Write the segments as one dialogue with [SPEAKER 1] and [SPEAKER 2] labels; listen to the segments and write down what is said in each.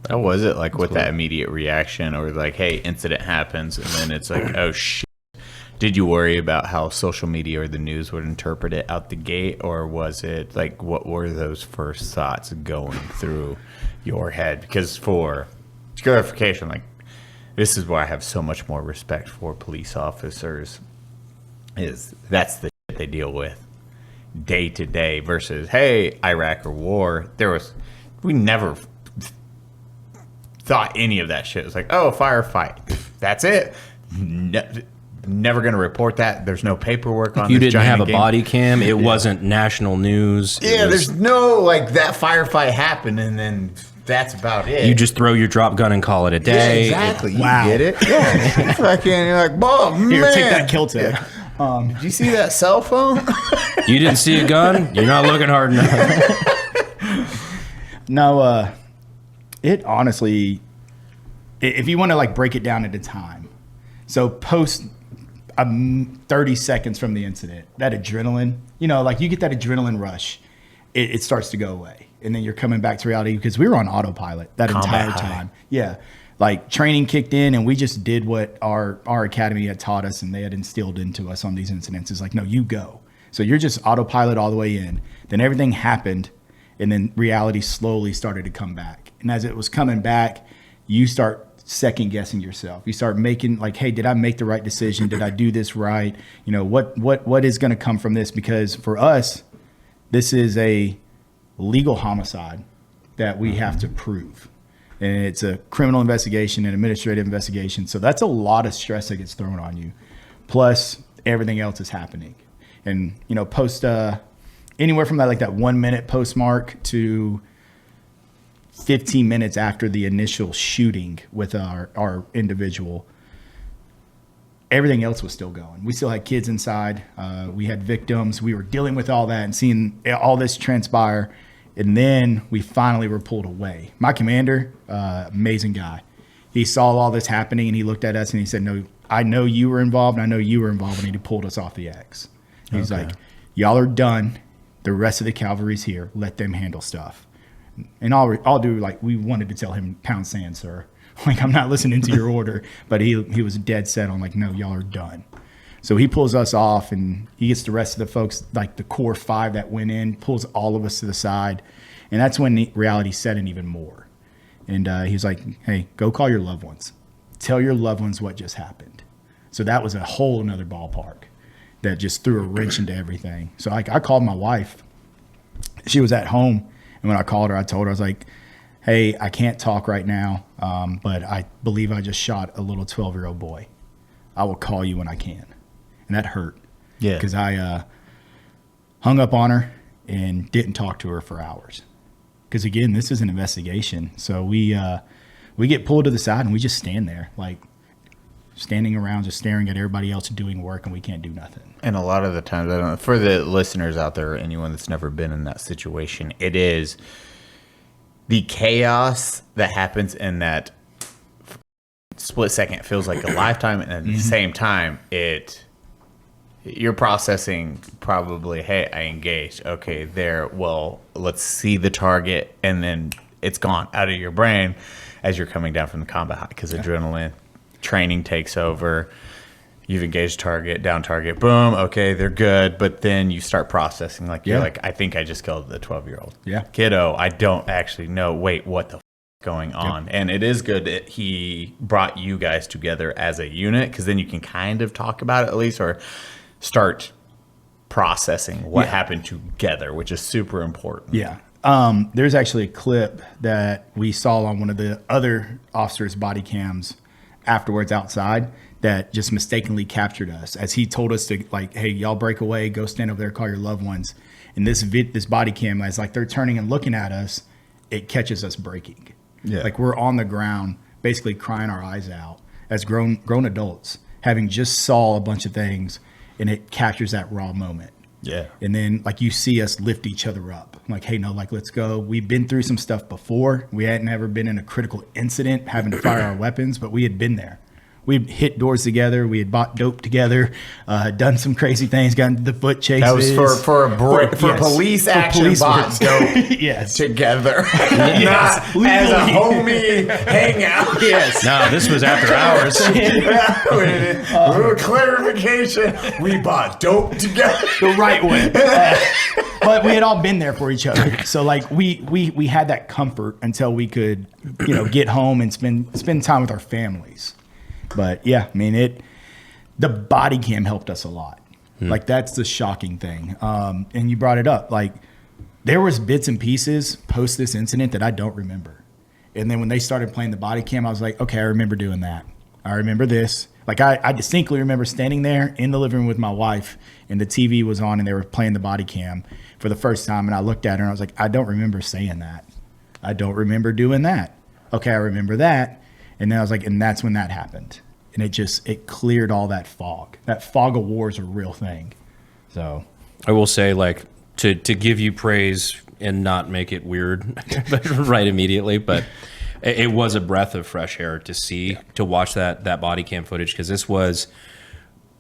[SPEAKER 1] How was it like with that immediate reaction, or like, hey, incident happens, and then it's like, oh shit. Did you worry about how social media or the news would interpret it out the gate, or was it like, what were those first thoughts going through your head? Because for clarification, like, this is why I have so much more respect for police officers, is that's the shit they deal with day to day versus, hey, Iraq or war. We never thought any of that shit. It was like, oh, firefight. That's it. Never going to report that. There's no paperwork on
[SPEAKER 2] You
[SPEAKER 1] this
[SPEAKER 2] didn't have a
[SPEAKER 1] game.
[SPEAKER 2] body cam. It wasn't national news.
[SPEAKER 1] There's no, like, that firefight happened, and then that's about it.
[SPEAKER 2] You just throw your drop gun and call it a day.
[SPEAKER 1] Yeah, exactly.
[SPEAKER 3] Wow.
[SPEAKER 1] You get it? Yeah. Fucking, you're like, oh, man.
[SPEAKER 3] Here, take that kill tag.
[SPEAKER 1] Did you see that cell phone?
[SPEAKER 2] You didn't see a gun? You're not looking hard enough.
[SPEAKER 3] No, it honestly, if you want to like break it down into time, so post 30 seconds from the incident, that adrenaline, like you get that adrenaline rush, it starts to go away. And then you're coming back to reality because we were on autopilot that entire time. Yeah. Like training kicked in and we just did what our academy had taught us and they had instilled into us on these incidents. It's like, no, you go. So you're just autopilot all the way in. Then everything happened and then reality slowly started to come back. And as it was coming back, you start second guessing yourself. You start making like, hey, did I make the right decision? Did I do this right? What is going to come from this? Because for us, this is a legal homicide that we have to prove. And it's a criminal investigation and administrative investigation. So that's a lot of stress that gets thrown on you. Plus everything else is happening. And, post anywhere from that 1 minute postmark to 15 minutes after the initial shooting with our individual, everything else was still going. We still had kids inside. We had victims. We were dealing with all that and seeing all this transpire. And then we finally were pulled away. My commander, amazing guy. He saw all this happening and he looked at us and he said, no, I know you were involved. And I know you were involved. And he pulled us off the X. He's like, y'all are done. The rest of the cavalry's here. Let them handle stuff. And I'll do, like, we wanted to tell him, pound sand, sir. Like, I'm not listening to your order. But he was dead set on, like, no, y'all are done. So he pulls us off and he gets the rest of the folks, like the core 5 that went in, pulls all of us to the side. And that's when the reality set in even more. And he was like, hey, go call your loved ones. Tell your loved ones what just happened. So that was a whole nother ballpark that just threw a wrench into everything. So I called my wife. She was at home. And when I called her, I told her, I was like, hey, I can't talk right now, but I believe I just shot a little 12-year-old boy. I will call you when I can. And that hurt.
[SPEAKER 1] Yeah.
[SPEAKER 3] Because I hung up on her and didn't talk to her for hours. Because, again, this is an investigation. So we get pulled to the side and we just stand there, like standing around just staring at everybody else doing work, and we can't do nothing.
[SPEAKER 1] And a lot of the times, I don't know, for the listeners out there or anyone that's never been in that situation, it is the chaos that happens in that split second. It feels like a lifetime, and at the same time, you're processing probably, hey, I engaged. Okay, there. Well, let's see the target, and then it's gone out of your brain as you're coming down from the combat high because adrenaline training takes over. You've engaged target, down target, boom. Okay, they're good, but then you start processing. Like you're like, I think I just killed the 12-year-old.
[SPEAKER 3] Yeah,
[SPEAKER 1] kiddo. I don't actually know. Wait, what the going on? And it is good that he brought you guys together as a unit because then you can kind of talk about it at least, or start processing what happened together, which is super important.
[SPEAKER 3] Yeah. There's actually a clip that we saw on one of the other officers' body cams afterwards outside that just mistakenly captured us as he told us to, like, hey, y'all break away, go stand over there, call your loved ones. And this body cam, as like they're turning and looking at us, it catches us breaking. Yeah. Like we're on the ground, basically crying our eyes out as grown adults, having just saw a bunch of things, and it captures that raw moment.
[SPEAKER 1] Yeah.
[SPEAKER 3] And then like you see us lift each other up. I'm like, hey, no, like, let's go. We've been through some stuff before. We hadn't ever been in a critical incident having to fire our weapons, but we had been there. we'd hit doors together. We had bought dope together, done some crazy things, gotten the foot chases.
[SPEAKER 1] That was for police action.
[SPEAKER 3] police
[SPEAKER 1] Bought
[SPEAKER 3] work.
[SPEAKER 1] dope
[SPEAKER 3] Yes.
[SPEAKER 1] together,
[SPEAKER 3] Yes.
[SPEAKER 1] not as a
[SPEAKER 3] Legally.
[SPEAKER 1] homie hangout.
[SPEAKER 3] Yes.
[SPEAKER 2] No, this was after hours.
[SPEAKER 1] Clarification: we bought dope together.
[SPEAKER 3] The right way. But we had all been there for each other. So like we had that comfort until we could, get home and spend time with our families. But yeah, I mean the body cam helped us a lot. Like that's the shocking thing. And you brought it up. Like there was bits and pieces post this incident that I don't remember. And then when they started playing the body cam, I was like, okay, I remember doing that. I remember this. Like I distinctly remember standing there in the living room with my wife and the TV was on and they were playing the body cam for the first time. And I looked at her and I was like, I don't remember saying that. I don't remember doing that. Okay, I remember that. And then I was like, and that's when that happened. And it cleared all that fog. That fog of war is a real thing. So
[SPEAKER 2] I will say, like, to give you praise and not make it weird right immediately, but it was a breath of fresh air to watch that body cam footage, because this was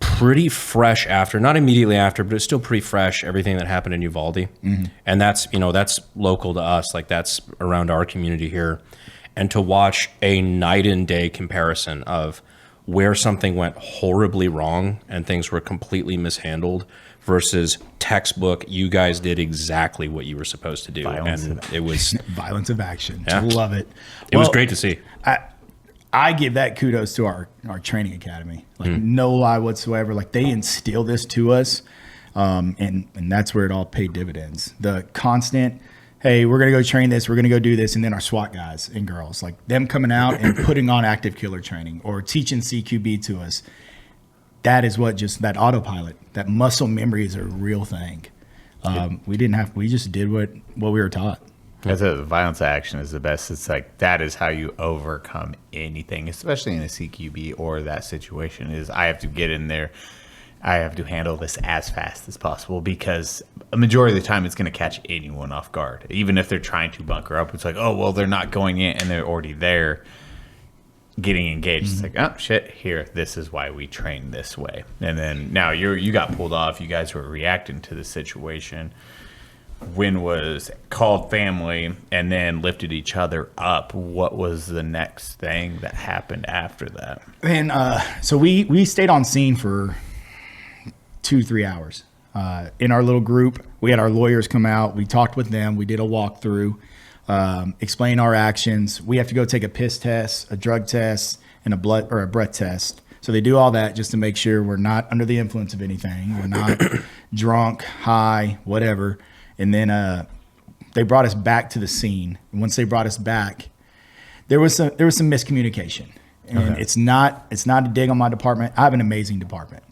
[SPEAKER 2] pretty fresh after, not immediately after, but it's still pretty fresh, everything that happened in Uvalde. And that's local to us, like that's around our community here. And to watch a night and day comparison of where something went horribly wrong and things were completely mishandled versus textbook, you guys did exactly what you were supposed to do. It was
[SPEAKER 3] violence of action.
[SPEAKER 2] Yeah.
[SPEAKER 3] Love it.
[SPEAKER 2] It was great to see.
[SPEAKER 3] I give that kudos to our training academy. Like no lie whatsoever. Like they instill this to us, and that's where it all paid dividends. The constant, hey, we're gonna go train this, we're gonna go do this, and then our SWAT guys and girls, like them coming out and putting on active killer training or teaching CQB to us. That is what just that autopilot, that muscle memory is a real thing. We just did what we were taught.
[SPEAKER 1] That's a violence action is the best. It's like that is how you overcome anything, especially in a CQB or that situation. Is I have to get in there, I have to handle this as fast as possible because a majority of the time it's going to catch anyone off guard. Even if they're trying to bunker up, it's like, oh well, they're not going in and they're already there, getting engaged. It's like, oh shit, here, this is why we train this way. And then now you got pulled off. You guys were reacting to the situation. Wynn was called family and then lifted each other up. What was the next thing that happened after that?
[SPEAKER 3] And so we stayed on scene for 2-3 hours. In our little group, we had our lawyers come out. We talked with them. We did a walkthrough, explain our actions. We have to go take a piss test, a drug test, and a blood or a breath test. So they do all that just to make sure we're not under the influence of anything. We're not drunk, high, whatever. And then they brought us back to the scene. And once they brought us back, there was some miscommunication. And it's not a dig on my department. I have an amazing department.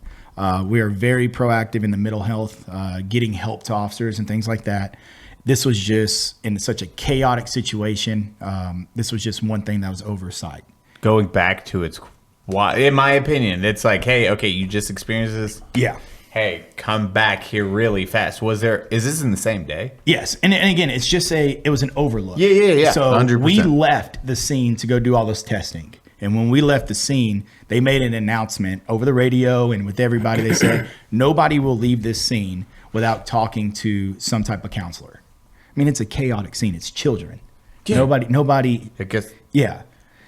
[SPEAKER 3] We are very proactive in the mental health, getting help to officers and things like that. This was just in such a chaotic situation. This was just one thing that was oversight.
[SPEAKER 1] Going back to its why, in my opinion, it's like, hey, okay, you just experienced this.
[SPEAKER 3] Yeah.
[SPEAKER 1] Hey, come back here really fast. Is this in the same day?
[SPEAKER 3] Yes. And again, it's just it was an overlook.
[SPEAKER 1] Yeah.
[SPEAKER 3] So
[SPEAKER 1] 100%.
[SPEAKER 3] we left the scene to go do all this testing. And when we left the scene, they made an announcement over the radio and with everybody. They said, nobody will leave this scene without talking to some type of counselor. I mean, it's a chaotic scene. It's children. Yeah. Nobody.
[SPEAKER 1] I guess.
[SPEAKER 3] Yeah.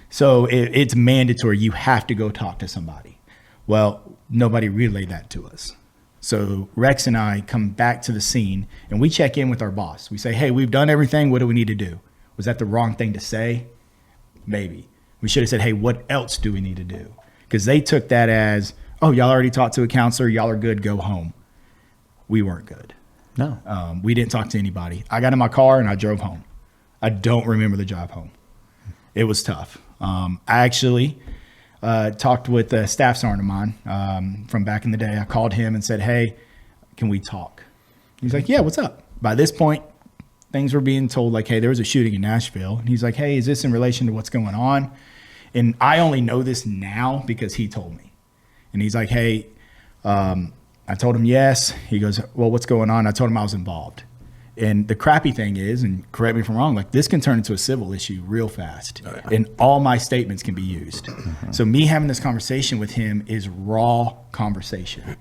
[SPEAKER 3] So it's mandatory. You have to go talk to somebody. Well, nobody relayed that to us. So Rex and I come back to the scene and we check in with our boss. We say, hey, we've done everything. What do we need to do? Was that the wrong thing to say? Maybe. We should have said, hey, what else do we need to do? Because they took that as, oh, y'all already talked to a counselor. Y'all are good. Go home. We weren't good.
[SPEAKER 1] No.
[SPEAKER 3] We didn't talk to anybody. I got in my car and I drove home. I don't remember the drive home. It was tough. I actually talked with a staff sergeant of mine from back in the day. I called him and said, hey, can we talk? He's like, yeah, what's up? By this point, things were being told like, hey, there was a shooting in Nashville. And he's like, hey, is this in relation to what's going on? And I only know this now because he told me. And he's like, hey, I told him yes. He goes, well, what's going on? I told him I was involved. And the crappy thing is, and correct me if I'm wrong, like this can turn into a civil issue real fast, and all my statements can be used. So me having this conversation with him is raw conversation,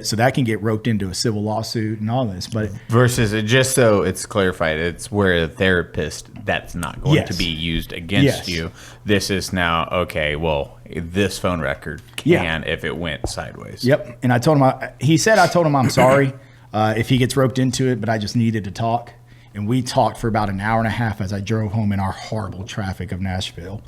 [SPEAKER 3] so that can get roped into a civil lawsuit and all this. But
[SPEAKER 1] Versus, just so it's clarified, it's where a therapist, that's not going
[SPEAKER 3] Yes.
[SPEAKER 1] to be used against
[SPEAKER 3] Yes.
[SPEAKER 1] you. This is now, okay, well, this phone record can if it went sideways.
[SPEAKER 3] Yep. And I told him, he said, I told him I'm sorry if he gets roped into it, but I just needed to talk. And we talked for about an hour and a half as I drove home in our horrible traffic of Nashville.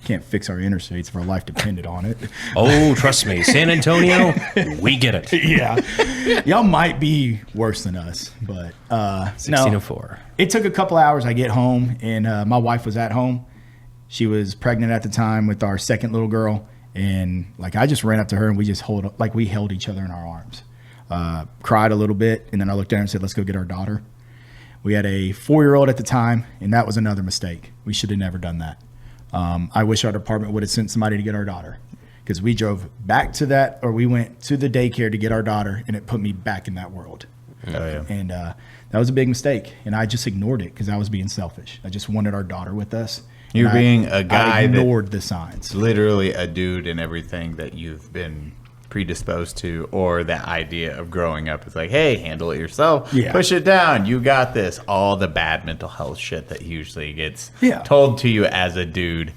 [SPEAKER 3] Can't fix our interstates if our life depended on it.
[SPEAKER 2] Oh, trust me, San Antonio, we get it.
[SPEAKER 3] Yeah. Y'all might be worse than us, but no.
[SPEAKER 2] 1604.
[SPEAKER 3] It took a couple hours. I get home, and my wife was at home. She was pregnant at the time with our second little girl. And like I just ran up to her and we just we held each other in our arms. Cried a little bit, and then I looked at her and said, let's go get our daughter. We had a 4-year-old at the time, and that was another mistake. We should have never done that. I wish our department would have sent somebody to get our daughter, because we drove back to that, or we went to the daycare to get our daughter, and it put me back in that world.
[SPEAKER 1] Oh, yeah.
[SPEAKER 3] And that was a big mistake, and I just ignored it because I was being selfish. I just wanted our daughter with us.
[SPEAKER 1] You're
[SPEAKER 3] and
[SPEAKER 1] being a guy
[SPEAKER 3] I
[SPEAKER 1] that-
[SPEAKER 3] ignored the signs.
[SPEAKER 1] Literally a dude and everything that you've been predisposed to, or that idea of growing up. It's like, hey, handle it yourself.
[SPEAKER 3] Yeah.
[SPEAKER 1] Push it down. You got this. All the bad mental health shit that usually gets
[SPEAKER 3] Yeah.
[SPEAKER 1] told to you as a dude.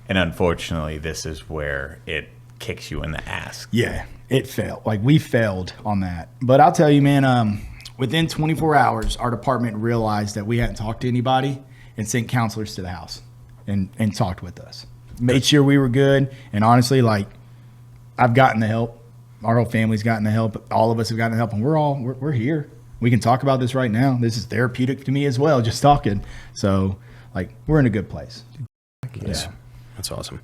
[SPEAKER 1] And unfortunately, this is where it kicks you in the ass.
[SPEAKER 3] Yeah, it failed. Like we failed on that. But I'll tell you, man, within 24 hours, our department realized that we hadn't talked to anybody and sent counselors to the house and talked with us. Made sure we were good. And honestly, like I've gotten the help. Our whole family's gotten the help. All of us have gotten the help, and we're here. We can talk about this right now. This is therapeutic to me as well, just talking. So like we're in a good place.
[SPEAKER 2] Yes. That's awesome.